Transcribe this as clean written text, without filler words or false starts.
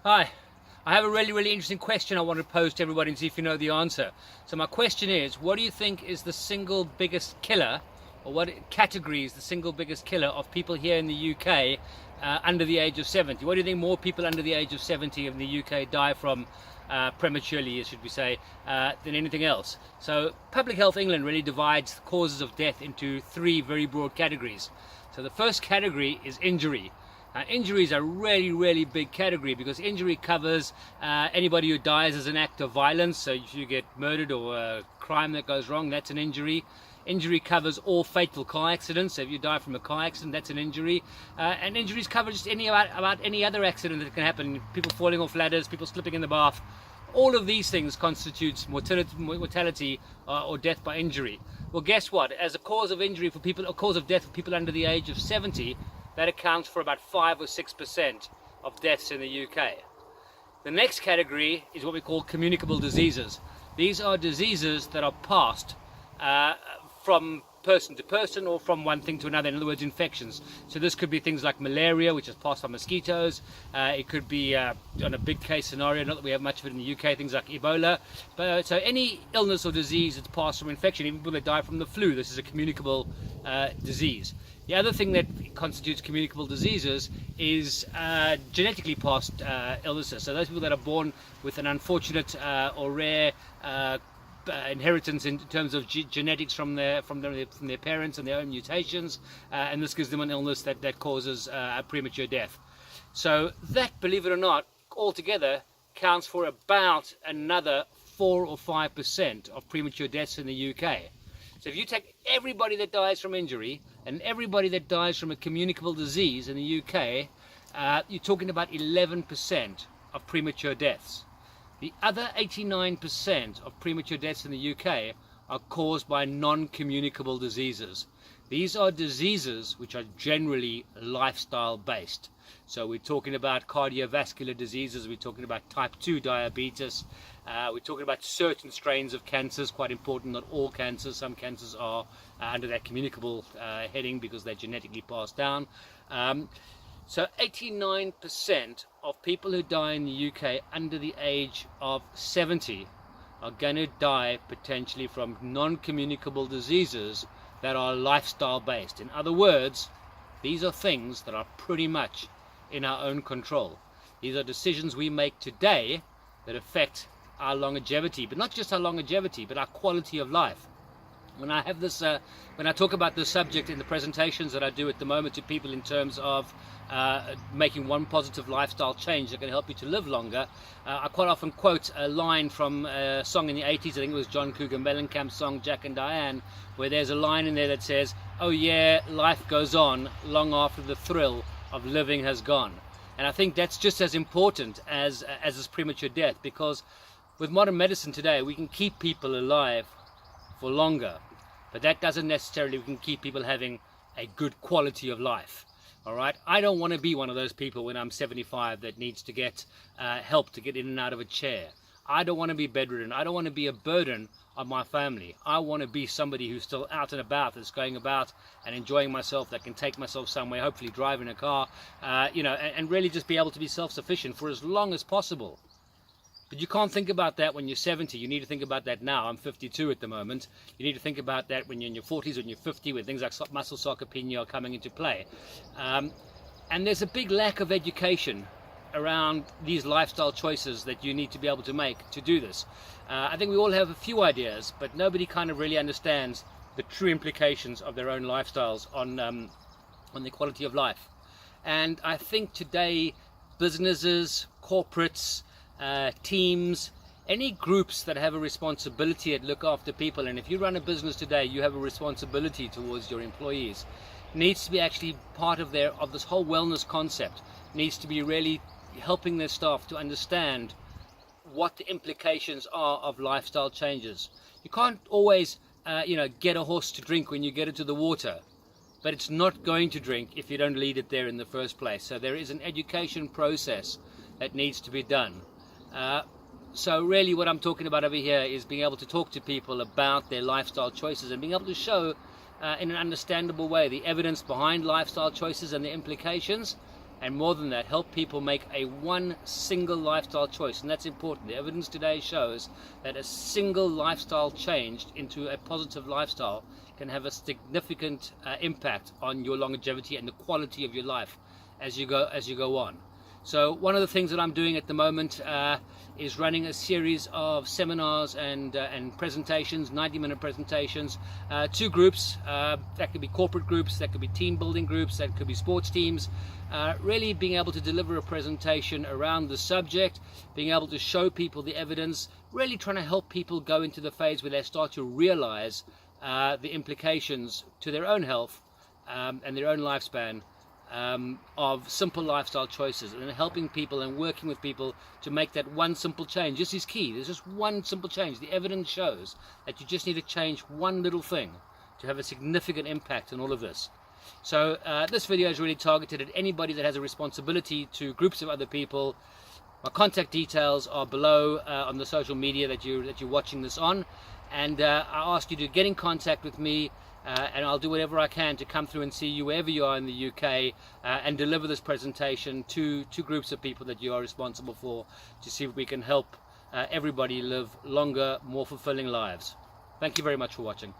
Hi, I have a really interesting question I want to pose to everybody and see if you know the answer. So my question is, what do you think is the single biggest killer, or what category is the single biggest killer of people here in the UK under the age of 70? What do you think more people under the age of 70 in the UK die from prematurely, should we say, than anything else? So Public Health England really divides causes of death into three very broad categories. So the first category is injury. Injury is a really big category because injury covers anybody who dies as an act of violence. So if you get murdered or a crime that goes wrong, that's an injury. Injury covers all fatal car accidents. So if you die from a car accident, that's an injury. And injuries cover just about any other accident that can happen. People falling off ladders, people slipping in the bath. All of these things constitutes mortality or death by injury. Well, guess what? As a cause of injury for people, a cause of death for people under the age of 70, that accounts for about 5 or 6% of deaths in the UK. The next category is what we call communicable diseases. These are diseases that are passed from person to person or from one thing to another, in other words, infections. So this could be things like malaria, which is passed by mosquitoes. It could be, on a big case scenario, not that we have much of it in the UK, things like Ebola. But, so any illness or disease that's passed from infection, even people that die from the flu, this is a communicable disease. The other thing that constitutes communicable diseases is genetically passed illnesses. So those people that are born with an unfortunate or rare inheritance in terms of genetics from their parents and their own mutations, and this gives them an illness that causes a premature death. So that, believe it or not, altogether counts for about another 4 or 5% of premature deaths in the UK. So if you take everybody that dies from injury and everybody that dies from a communicable disease in the UK, you're talking about 11% of premature deaths. The other 89% of premature deaths in the UK are caused by non-communicable diseases. These are diseases which are generally lifestyle based. So we're talking about cardiovascular diseases, we're talking about type 2 diabetes, we're talking about certain strains of cancers, quite important, not all cancers. Some cancers are under that communicable heading because they're genetically passed down. So 89% of people who die in the UK under the age of 70 are going to die potentially from non-communicable diseases that are lifestyle based. In other words, these are things that are pretty much in our own control. These are decisions we make today that affect our longevity, but not just our longevity, but our quality of life. When I have this, when I talk about this subject in the presentations that I do at the moment to people in terms of making one positive lifestyle change that can help you to live longer, I quite often quote a line from a song in the 80s, I think it was John Cougar Mellencamp's song Jack and Diane, where there's a line in there that says, "Oh yeah, life goes on long after the thrill of living has gone." And I think that's just as important as this premature death, because with modern medicine today we can keep people alive for longer, but that doesn't necessarily we can keep people having a good quality of life. All right, I don't want to be one of those people when I'm 75 that needs to get help to get in and out of a chair. I don't want to be bedridden. I don't want to be a burden on my family. I want to be somebody who's still out and about, that's going about and enjoying myself, that can take myself somewhere, hopefully driving a car, and really just be able to be self-sufficient for as long as possible. But you can't think about that when you're 70. You need to think about that now. I'm 52 at the moment. You need to think about that when you're in your 40s, when you're 50, when things like muscle sarcopenia are coming into play. And there's a big lack of education around these lifestyle choices that you need to be able to make to do this. I think we all have a few ideas, but nobody kind of really understands the true implications of their own lifestyles on the quality of life. And I think today businesses, corporates, teams, any groups that have a responsibility to look after people, and if you run a business today, you have a responsibility towards your employees, needs to be actually part of this whole wellness concept, needs to be really helping their staff to understand what the implications are of lifestyle changes. You can't always get a horse to drink when you get it to the water, but it's not going to drink if you don't lead it there in the first place. So there is an education process that needs to be done. So really what I'm talking about over here is being able to talk to people about their lifestyle choices and being able to show in an understandable way the evidence behind lifestyle choices and the implications, and more than that, help people make one single lifestyle choice. And that's important. The evidence today shows that a single lifestyle changed into a positive lifestyle can have a significant impact on your longevity and the quality of your life as you go on. So one of the things that I'm doing at the moment is running a series of seminars and presentations, 90-minute presentations, 2 groups. That could be corporate groups, that could be team building groups, that could be sports teams. Really being able to deliver a presentation around the subject, being able to show people the evidence, really trying to help people go into the phase where they start to realize the implications to their own health and their own lifespan of simple lifestyle choices, and helping people and working with people to make that one simple change. This is key. There's just one simple change. The evidence shows that you just need to change one little thing to have a significant impact on all of this. So this video is really targeted at anybody that has a responsibility to groups of other people. My contact details are below on the social media that you're watching this on, and I ask you to get in contact with me, and I'll do whatever I can to come through and see you wherever you are in the UK and deliver this presentation to groups of people that you are responsible for, to see if we can help everybody live longer, more fulfilling lives. Thank you very much for watching.